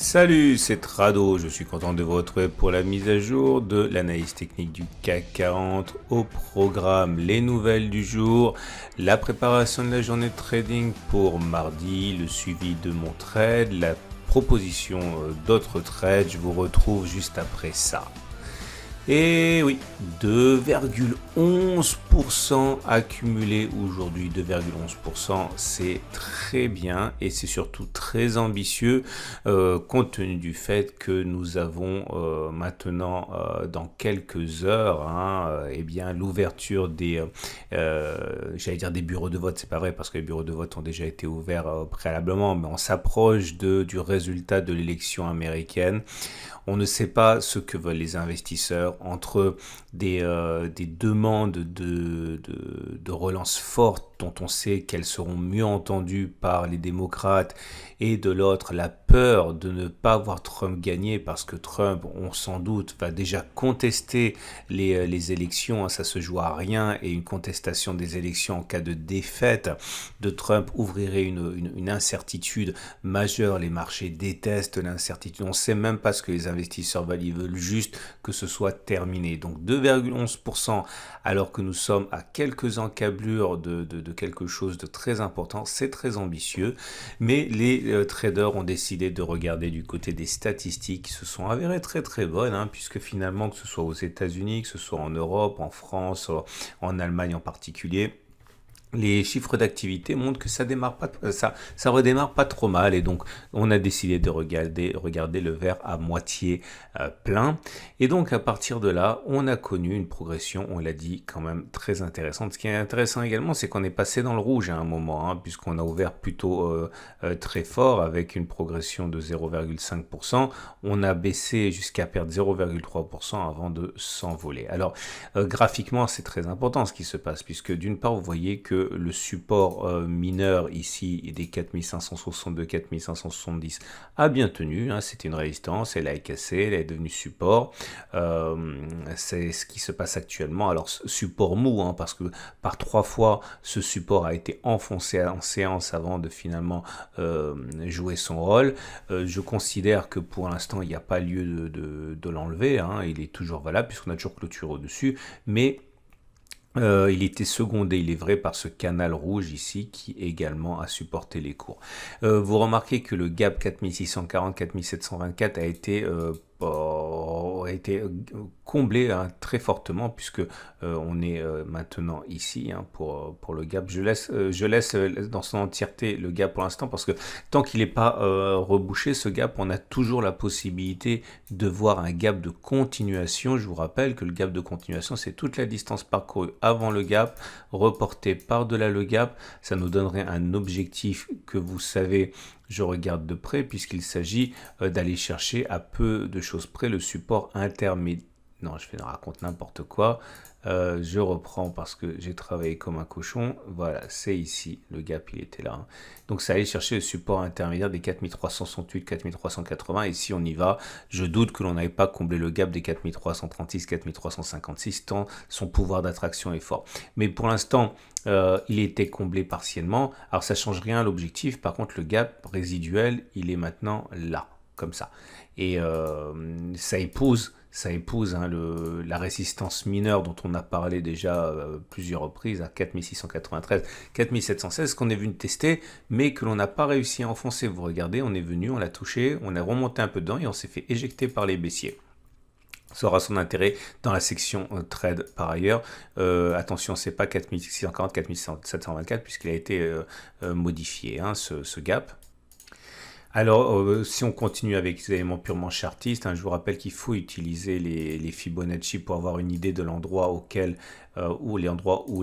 Salut, c'est Trado, je suis content de vous retrouver pour la mise à jour de l'analyse technique du CAC 40 au programme, les nouvelles du jour, la préparation de la journée de trading pour mardi, le suivi de mon trade, la proposition d'autres trades, je vous retrouve juste après ça. Et oui, 2,11% accumulé aujourd'hui, 2,11%, c'est très bien et c'est surtout très ambitieux compte tenu du fait que nous avons maintenant dans quelques heures eh bien l'ouverture des j'allais dire des bureaux de vote, c'est pas vrai parce que les bureaux de vote ont déjà été ouverts préalablement, mais on s'approche du résultat de l'élection américaine. On ne sait pas ce que veulent les investisseurs entre des demandes de relance forte dont on sait qu'elles seront mieux entendues par les démocrates et de l'autre la peur de ne pas voir Trump gagner parce que Trump, on sans doute, va déjà contester les élections, ça se joue à rien et une contestation des élections en cas de défaite de Trump ouvrirait une incertitude majeure. Les marchés détestent l'incertitude, on ne sait même pas ce que les investisseurs veulent, ils veulent juste que ce soit terminé. Donc 2,11% alors que nous sommes à quelques encablures de quelque chose de très important, c'est très ambitieux, mais les traders ont décidé de regarder du côté des statistiques qui se sont avérées très très bonnes, puisque finalement que ce soit aux États-Unis, que ce soit en Europe, en France, en Allemagne en particulier, les chiffres d'activité montrent que ça redémarre pas trop mal et donc on a décidé de regarder le verre à moitié plein et donc à partir de là on a connu une progression, on l'a dit, quand même très intéressante. Ce qui est intéressant également, c'est qu'on est passé dans le rouge à un moment, puisqu'on a ouvert plutôt très fort avec une progression de 0,5%, on a baissé jusqu'à perdre 0,3% avant de s'envoler. Alors graphiquement c'est très important ce qui se passe, puisque d'une part vous voyez que le support mineur ici des 4562, 4570 a bien tenu, c'était une résistance, elle a cassé, elle est devenue support, c'est ce qui se passe actuellement. Alors support mou, parce que par 3 fois ce support a été enfoncé en séance avant de finalement jouer son rôle. Je considère que pour l'instant il n'y a pas lieu de l'enlever, il est toujours valable puisqu'on a toujours clôturé au-dessus, mais il était secondé, il est vrai, par ce canal rouge ici qui également a supporté les cours. Vous remarquez que le gap 4640-4724 a été comblé très fortement puisque on est maintenant ici pour le gap. Je laisse dans son entièreté le gap pour l'instant parce que tant qu'il n'est pas rebouché ce gap, on a toujours la possibilité de voir un gap de continuation. Je vous rappelle que le gap de continuation, c'est toute la distance parcourue avant le gap, reportée par-delà le gap. Ça nous donnerait un objectif que vous savez, je regarde de près puisqu'il s'agit d'aller chercher à peu de choses près le support intermédiaire. Non, je raconte n'importe quoi. Je reprends parce que j'ai travaillé comme un cochon. Voilà, c'est ici. Le gap, il était là. Donc, ça allait chercher le support intermédiaire des 4368, 4380. Et si on y va, je doute que l'on n'avait pas comblé le gap des 4336, 4356, tant son pouvoir d'attraction est fort. Mais pour l'instant, il était comblé partiellement. Alors, ça ne change rien à l'objectif. Par contre, le gap résiduel, il est maintenant là, comme ça. Et ça épouse la résistance mineure dont on a parlé déjà plusieurs reprises à 4693, 4716, qu'on est venu tester, mais que l'on n'a pas réussi à enfoncer. Vous regardez, on est venu, on l'a touché, on a remonté un peu dedans et on s'est fait éjecter par les baissiers. Ça aura son intérêt dans la section trade par ailleurs. Attention, c'est pas 4640, 4724 puisqu'il a été modifié, ce gap. Alors, si on continue avec les éléments purement chartistes, je vous rappelle qu'il faut utiliser les Fibonacci pour avoir une idée de l'endroit où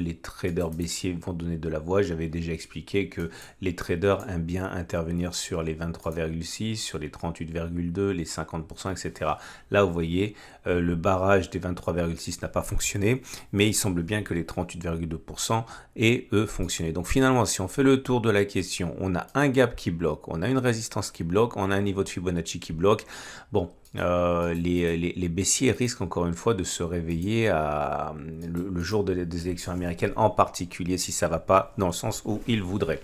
les traders baissiers vont donner de la voix. J'avais déjà expliqué que les traders aiment bien intervenir sur les 23,6, sur les 38,2, les 50%, etc. Là, vous voyez, le barrage des 23,6 n'a pas fonctionné, mais il semble bien que les 38,2% aient, eux, fonctionné. Donc finalement, si on fait le tour de la question, on a un gap qui bloque, on a une résistance qui bloque, on a un niveau de Fibonacci qui bloque. Bon, les baissiers risquent encore une fois de se réveiller le jour des élections américaines, en particulier si ça ne va pas dans le sens où ils voudraient.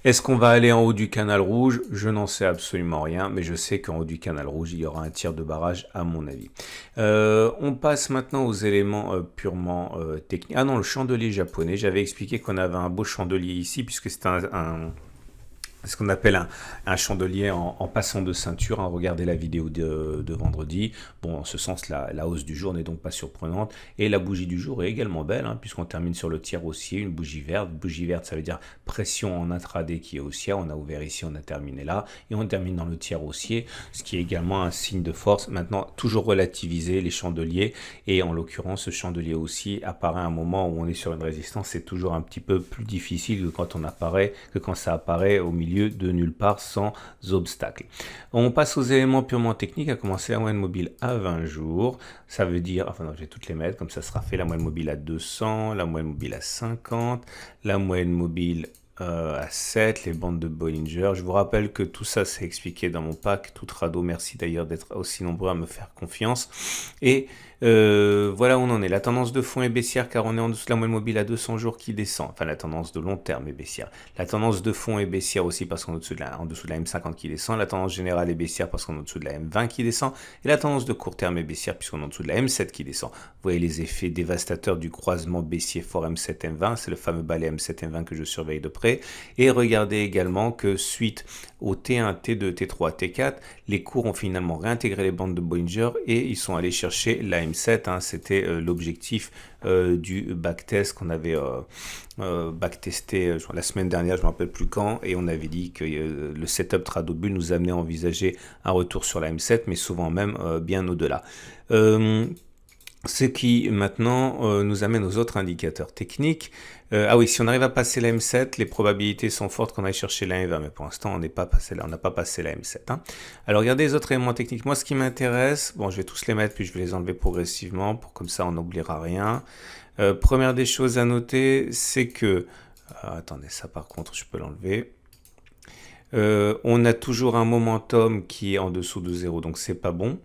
Est-ce qu'on va aller en haut du canal rouge? Je n'en sais absolument rien, mais je sais qu'en haut du canal rouge, il y aura un tir de barrage à mon avis. On passe maintenant aux éléments purement techniques. Ah non, le chandelier japonais. J'avais expliqué qu'on avait un beau chandelier ici, puisque c'est ce qu'on appelle un chandelier en passant de ceinture. Hein. Regardez la vidéo de vendredi. Bon, en ce sens, la hausse du jour n'est donc pas surprenante. Et la bougie du jour est également belle, hein, puisqu'on termine sur le tiers haussier, une bougie verte. Bougie verte, ça veut dire pression en intraday qui est haussière. On a ouvert ici, on a terminé là. Et on termine dans le tiers haussier, ce qui est également un signe de force. Maintenant, toujours relativiser les chandeliers. Et en l'occurrence, ce chandelier aussi apparaît à un moment où on est sur une résistance. C'est toujours un petit peu plus difficile que quand ça apparaît au milieu de nulle part sans obstacle. On passe aux éléments purement techniques, à commencer la moyenne mobile à 20 jours. Ça veut dire, enfin non, je vais toutes les mettre, comme ça sera fait, la moyenne mobile à 200, la moyenne mobile à 50, la moyenne mobile à 7, les bandes de Bollinger. Je vous rappelle que tout ça c'est expliqué dans mon pack, tout Trado. Merci d'ailleurs d'être aussi nombreux à me faire confiance. Et voilà où on en est. La tendance de fond est baissière car on est en dessous de la moyenne mobile à 200 jours qui descend. Enfin, la tendance de long terme est baissière. La tendance de fond est baissière aussi parce qu'on est en dessous de la M50 qui descend. La tendance générale est baissière parce qu'on est en dessous de la M20 qui descend. Et la tendance de court terme est baissière puisqu'on est en dessous de la M7 qui descend. Vous voyez les effets dévastateurs du croisement baissier fort M7-M20. C'est le fameux balai M7-M20 que je surveille de près. Et regardez également que suite au T1, T2, T3, T4, les cours ont finalement réintégré les bandes de Bollinger et ils sont allés chercher la M7. Hein, c'était l'objectif du backtest qu'on avait backtesté la semaine dernière, je ne me rappelle plus quand, et on avait dit que le setup Tradobull nous amenait à envisager un retour sur la M7, mais souvent même bien au-delà. Ce qui maintenant nous amène aux autres indicateurs techniques. Ah oui, si on arrive à passer la M7, les probabilités sont fortes qu'on aille chercher la M20, mais pour l'instant on n'a pas passé la M7. Hein. Alors regardez les autres éléments techniques. Moi ce qui m'intéresse, bon je vais tous les mettre puis je vais les enlever progressivement pour comme ça on n'oubliera rien. Première des choses à noter, c'est que... attendez, ça par contre je peux l'enlever. On a toujours un momentum qui est en dessous de 0, donc c'est pas bon.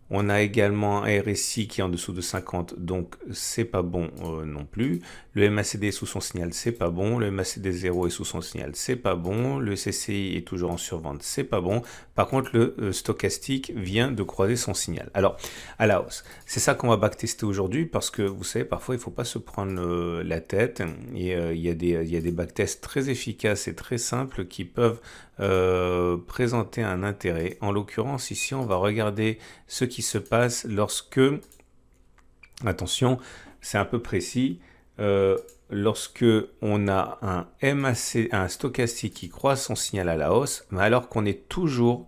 On a également un RSI qui est en dessous de 50, donc c'est pas bon non plus. Le MACD est sous son signal, c'est pas bon. Le MACD 0 est sous son signal, c'est pas bon. Le CCI est toujours en survente, c'est pas bon. Par contre, le stochastique vient de croiser son signal. Alors, à la hausse. C'est ça qu'on va backtester aujourd'hui parce que vous savez, parfois, il ne faut pas se prendre la tête. Et il y a des backtests très efficaces et très simples qui peuvent présenter un intérêt. En l'occurrence, ici, on va regarder ce qui se passe lorsque, attention, c'est un peu précis, lorsque on a un MAC, un stochastique qui croise son signal à la hausse, mais alors qu'on est toujours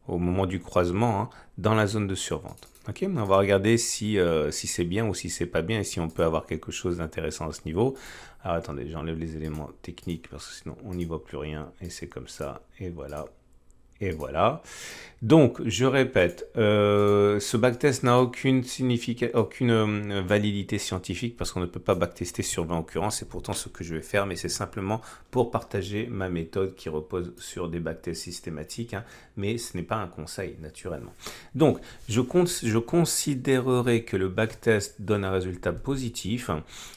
au moment du croisement, hein, dans la zone de survente. Ok, on va regarder si c'est bien ou si c'est pas bien et si on peut avoir quelque chose d'intéressant à ce niveau. Alors attendez, j'enlève les éléments techniques parce que sinon on n'y voit plus rien et c'est comme ça et voilà. Et voilà. Donc, je répète, ce backtest n'a aucune validité scientifique parce qu'on ne peut pas backtester sur 20 occurrences. C'est pourtant ce que je vais faire, mais c'est simplement pour partager ma méthode qui repose sur des backtests systématiques. Hein, mais ce n'est pas un conseil, naturellement. Donc, je considérerai que le backtest donne un résultat positif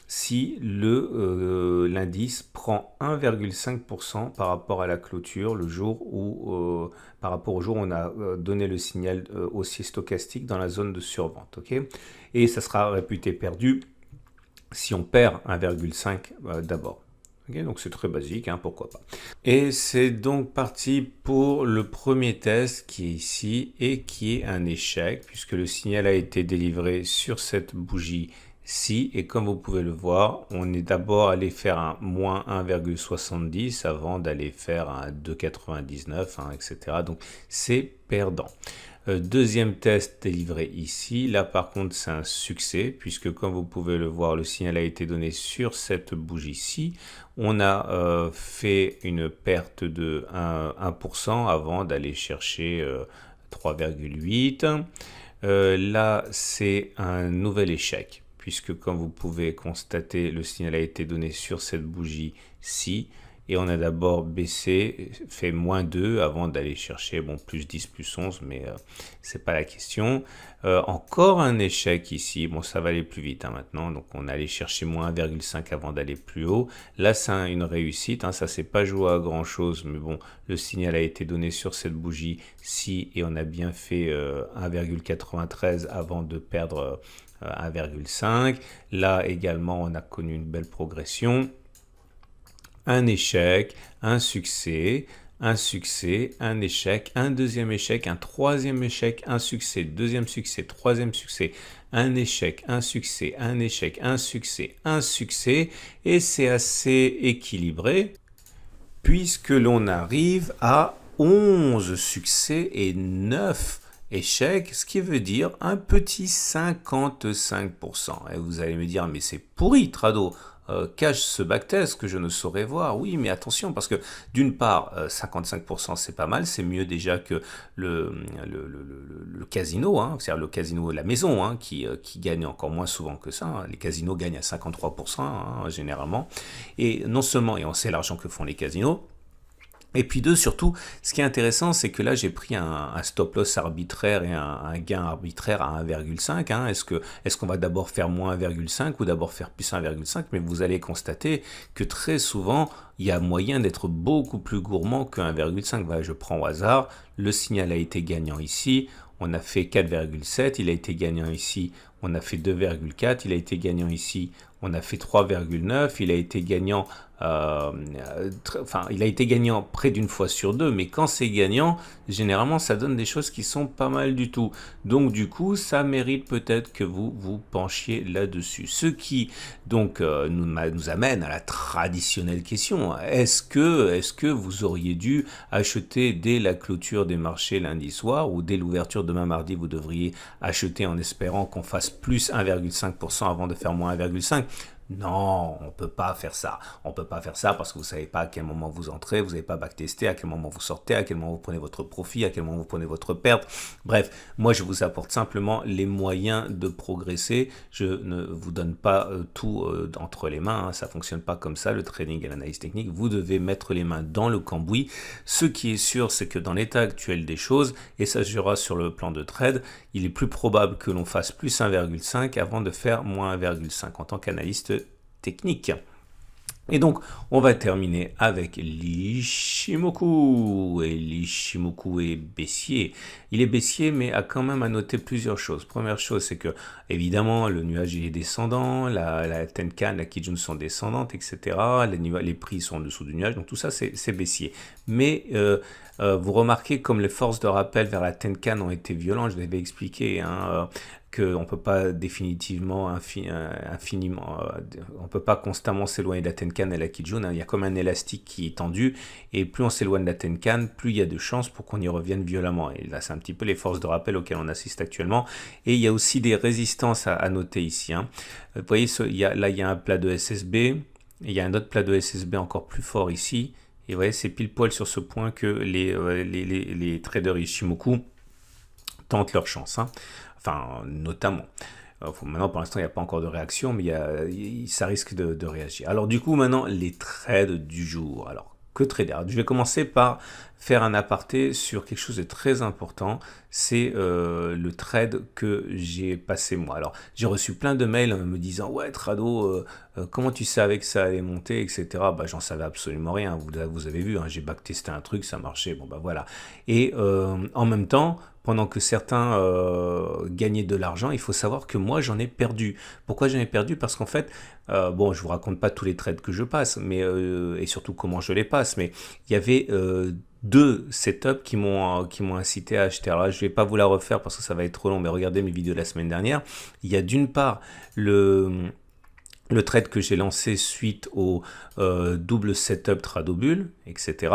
si l'indice prend 1,5% par rapport à la clôture le jour où... par rapport au jour où on a donné le signal haussier stochastique dans la zone de survente. Okay, et ça sera réputé perdu si on perd 1,5 d'abord. Okay, donc c'est très basique, hein, pourquoi pas. Et c'est donc parti pour le premier test qui est ici et qui est un échec puisque le signal a été délivré sur cette bougie ci et comme vous pouvez le voir, on est d'abord allé faire un moins 1,70 avant d'aller faire un 2,99, hein, etc. Donc c'est perdant. Deuxième test délivré ici. Là par contre c'est un succès puisque comme vous pouvez le voir, le signal a été donné sur cette bougie-ci. On a fait une perte de 1% avant d'aller chercher 3,8. Là c'est un nouvel échec puisque comme vous pouvez constater, le signal a été donné sur cette bougie-ci. et on a d'abord baissé, fait -2 avant d'aller chercher, bon, +10, +11, mais c'est pas la question. Encore un échec ici, bon, ça va aller plus vite hein, maintenant, donc on allait chercher -1,5 avant d'aller plus haut. Là, c'est une réussite, hein, ça s'est pas joué à grand chose, mais bon, le signal a été donné sur cette bougie-ci, et on a bien fait 1,93 avant de perdre 1,5. Là également, on a connu une belle progression. Un échec, un succès, un succès, un échec, un deuxième échec, un troisième échec, un succès, deuxième succès, troisième succès, un échec, un succès, un échec, un succès, un succès, et c'est assez équilibré puisque l'on arrive à 11 succès et 9 échecs, ce qui veut dire un petit 55%. Et vous allez me dire, mais c'est pourri, Trado. Cache ce backtest que je ne saurais voir. Oui, mais attention, parce que d'une part, 55% c'est pas mal, c'est mieux déjà que le casino, hein, c'est-à-dire le casino de la maison, hein, qui gagne encore moins souvent que ça. Hein. Les casinos gagnent à 53% hein, généralement. Et non seulement, et on sait l'argent que font les casinos, et puis deux, surtout, ce qui est intéressant, c'est que là, j'ai pris un stop loss arbitraire et un gain arbitraire à 1,5. Hein. Est-ce qu'on va d'abord faire moins 1,5 ou d'abord faire plus 1,5? Mais vous allez constater que très souvent, il y a moyen d'être beaucoup plus gourmand que 1,5. Voilà, je prends au hasard, le signal a été gagnant ici, on a fait 4,7, il a été gagnant ici, on a fait 2,4, il a été gagnant ici, on a fait 3,9, il a été gagnant il a été gagnant près d'une fois sur deux, mais quand c'est gagnant, généralement ça donne des choses qui sont pas mal du tout. Donc du coup, ça mérite peut-être que vous vous penchiez là-dessus. Ce qui donc nous amène à la traditionnelle question. Est-ce que vous auriez dû acheter dès la clôture des marchés lundi soir, ou dès l'ouverture demain mardi, vous devriez acheter en espérant qu'on fasse plus 1,5% avant de faire moins 1,5%? Non, on peut pas faire ça. On peut pas faire ça parce que vous savez pas à quel moment vous entrez, vous n'avez pas backtesté, à quel moment vous sortez, à quel moment vous prenez votre profit, à quel moment vous prenez votre perte. Bref, moi je vous apporte simplement les moyens de progresser. Je ne vous donne pas tout entre les mains. Hein. Ça fonctionne pas comme ça, le trading et l'analyse technique. Vous devez mettre les mains dans le cambouis. Ce qui est sûr, c'est que dans l'état actuel des choses, et ça se jouera sur le plan de trade, il est plus probable que l'on fasse plus 1,5 avant de faire moins 1,5 en tant qu'analyste technique. Et donc, on va terminer avec l'Ichimoku. Et l'Ichimoku est baissier. Il est baissier, mais a quand même à noter plusieurs choses. Première chose, c'est que, évidemment, le nuage est descendant, la Tenkan, la Kijun sont descendantes, etc. Les prix sont en dessous du nuage, donc tout ça, c'est baissier. Mais vous remarquez comme les forces de rappel vers la Tenkan ont été violentes, je l'avais expliqué, hein, qu'on ne peut pas définitivement, infiniment, on peut pas constamment s'éloigner de la Tenkan et la Kijun. Hein. Il y a comme un élastique qui est tendu, et plus on s'éloigne de la Tenkan, plus il y a de chances pour qu'on y revienne violemment. Et là, c'est un petit peu les forces de rappel auxquelles on assiste actuellement. Et il y a aussi des résistances à noter ici. Hein. Vous voyez, il y a un plat de SSB, et il y a un autre plat de SSB encore plus fort ici. Et vous voyez, c'est pile poil sur ce point que les traders Ichimoku tentent leur chance. Hein. Enfin, notamment. Maintenant, pour l'instant, il n'y a pas encore de réaction, mais ça risque de réagir. Alors, du coup, maintenant, les trades du jour. Alors, que trader? Alors, je vais commencer par faire un aparté sur quelque chose de très important. C'est le trade que j'ai passé moi. Alors, j'ai reçu plein de mails me disant « Ouais, Trado, comment tu savais que ça allait monter, etc. » Bah, j'en savais absolument rien. Vous avez vu, hein, j'ai backtesté un truc, ça marchait. Bon, bah voilà. Et en même temps, pendant que certains gagnaient de l'argent, il faut savoir que moi, j'en ai perdu. Pourquoi j'en ai perdu? Parce qu'en fait, bon, je vous raconte pas tous les trades que je passe, mais et surtout comment je les passe, mais il y avait deux setups qui m'ont incité à acheter. Alors là, je vais pas vous la refaire parce que ça va être trop long, mais regardez mes vidéos de la semaine dernière. Il y a d'une part le trade que j'ai lancé suite au double setup Tradobull, etc.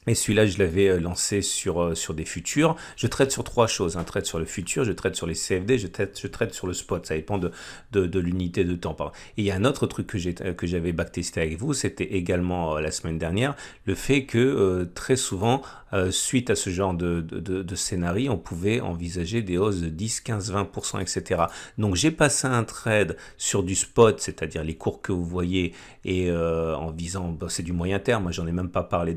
Et celui-là, je l'avais lancé sur des futurs. Je traite sur trois choses. Un trade sur le futur, je traite sur les CFD, je traite sur le spot. Ça dépend de l'unité de temps. Et il y a un autre truc que j'avais backtesté avec vous, c'était également la semaine dernière, le fait que très souvent, suite à ce genre de scénario, on pouvait envisager des hausses de 10, 15, 20%, etc. Donc j'ai passé un trade sur du spot, c'est-à-dire les cours que vous voyez, et en visant, c'est du moyen terme, moi j'en ai même pas parlé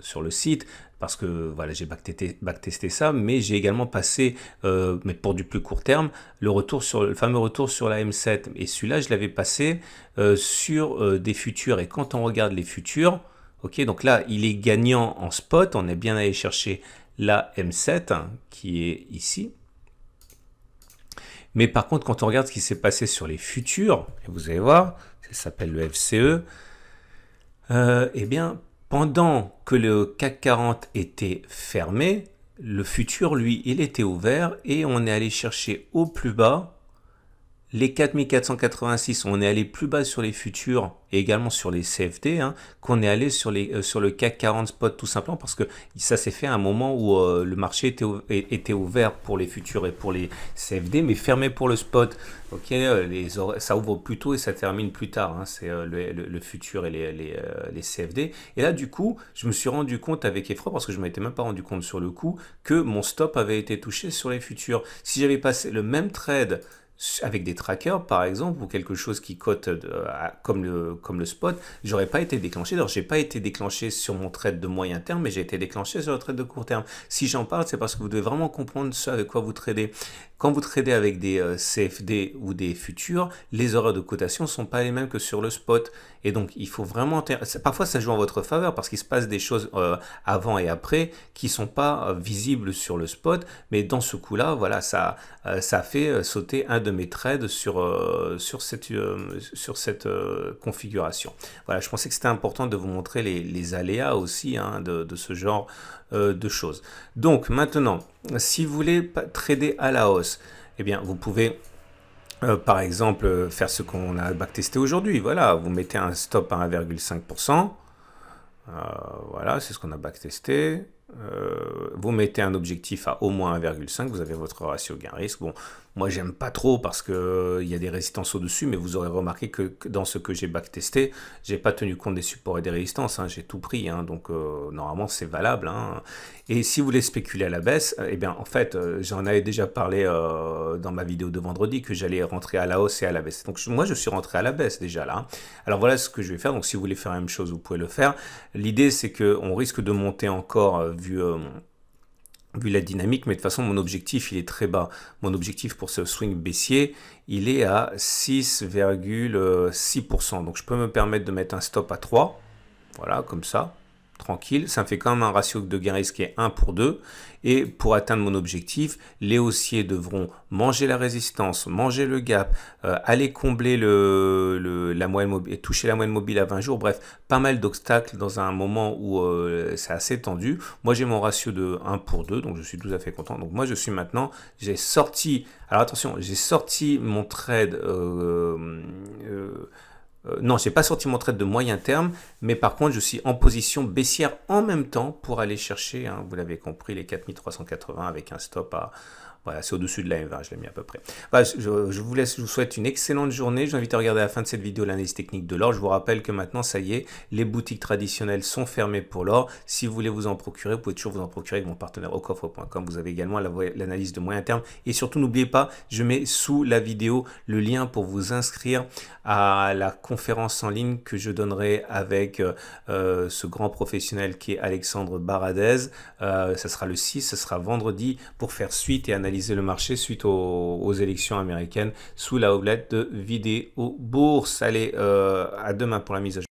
sur le site, parce que voilà, j'ai backtesté ça, mais j'ai également passé, mais pour du plus court terme, le fameux retour sur la M7. Et celui-là, je l'avais passé sur des futurs. Et quand on regarde les futurs, ok, donc là, il est gagnant en spot. On est bien allé chercher la M7, hein, qui est ici. Mais par contre, quand on regarde ce qui s'est passé sur les futurs, et vous allez voir, ça s'appelle le FCE, eh bien, pendant que le CAC 40 était fermé, le futur, lui, il était ouvert et on est allé chercher au plus bas les 4486. On est allé plus bas sur les futurs et également sur les CFD, hein, qu'on est allé sur le CAC 40 spot, tout simplement parce que ça s'est fait à un moment où le marché était ouvert pour les futurs et pour les CFD, mais fermé pour le spot. Ok, ça ouvre plus tôt et ça termine plus tard, hein, c'est le futur et les CFD. Et là, du coup, je me suis rendu compte avec effroi, parce que je ne m'étais même pas rendu compte sur le coup, que mon stop avait été touché sur les futurs. Si j'avais passé le même trade avec des trackers par exemple, ou quelque chose qui cote comme le spot, j'aurais pas été déclenché. Alors j'ai pas été déclenché sur mon trade de moyen terme, mais j'ai été déclenché sur le trade de court terme. Si j'en parle, c'est parce que vous devez vraiment comprendre ce avec quoi vous tradez. Quand vous tradez avec des CFD ou des futurs, les horaires de cotation sont pas les mêmes que sur le spot. Et donc il faut vraiment, parfois ça joue en votre faveur parce qu'il se passe des choses avant et après qui sont pas visibles sur le spot, mais dans ce coup-là, voilà, ça fait sauter un de mes trades sur cette configuration. Voilà, je pensais que c'était important de vous montrer les aléas aussi, hein, de ce genre de choses. Donc maintenant, si vous voulez trader à la hausse, eh bien vous pouvez par exemple faire ce qu'on a backtesté aujourd'hui. Voilà, vous mettez un stop à 1,5%. Voilà, c'est ce qu'on a backtesté. Vous mettez un objectif à au moins 1,5, vous avez votre ratio gain-risque. Bon, moi j'aime pas trop parce que il y a des résistances au-dessus, mais vous aurez remarqué que dans ce que j'ai backtesté, j'ai pas tenu compte des supports et des résistances, hein, j'ai tout pris, hein, donc normalement c'est valable, hein. Et si vous voulez spéculer à la baisse, eh bien en fait, j'en avais déjà parlé dans ma vidéo de vendredi que j'allais rentrer à la hausse et à la baisse. Donc moi je suis rentré à la baisse déjà là, hein. Alors voilà ce que je vais faire. Donc si vous voulez faire la même chose, vous pouvez le faire. L'idée c'est que on risque de monter encore vu la dynamique, mais de toute façon mon objectif il est très bas. Mon objectif pour ce swing baissier il est à 6,6%. Donc je peux me permettre de mettre un stop à 3, voilà, comme ça, tranquille. Ça me fait quand même un ratio de gain risque qui est 1 pour 2. Et pour atteindre mon objectif, les haussiers devront manger la résistance, manger le gap, aller combler la moyenne mobile, toucher la moyenne mobile à 20 jours. Bref, pas mal d'obstacles dans un moment où c'est assez tendu. Moi, j'ai mon ratio de 1 pour 2, donc je suis tout à fait content. Donc moi, je suis maintenant, j'ai sorti, alors attention, j'ai sorti mon trade non, j'ai pas sorti mon trade de moyen terme, mais par contre, je suis en position baissière en même temps pour aller chercher, hein, vous l'avez compris, les 4380 avec un stop à... Voilà, c'est au-dessus de la M20, je l'ai mis à peu près. Voilà, je vous laisse, je vous souhaite une excellente journée. Je vous invite à regarder à la fin de cette vidéo l'analyse technique de l'or. Je vous rappelle que maintenant, ça y est, les boutiques traditionnelles sont fermées pour l'or. Si vous voulez vous en procurer, vous pouvez toujours vous en procurer avec mon partenaire aucoffre.com. Vous avez également l'analyse de moyen terme. Et surtout, n'oubliez pas, je mets sous la vidéo le lien pour vous inscrire à la conférence en ligne que je donnerai avec ce grand professionnel qui est Alexandre Baradez. Ça sera le 6, ce sera vendredi, pour faire suite et analyser le marché suite aux élections américaines sous la houlette de Vidéo Bourse. Allez, à demain pour la mise à jour.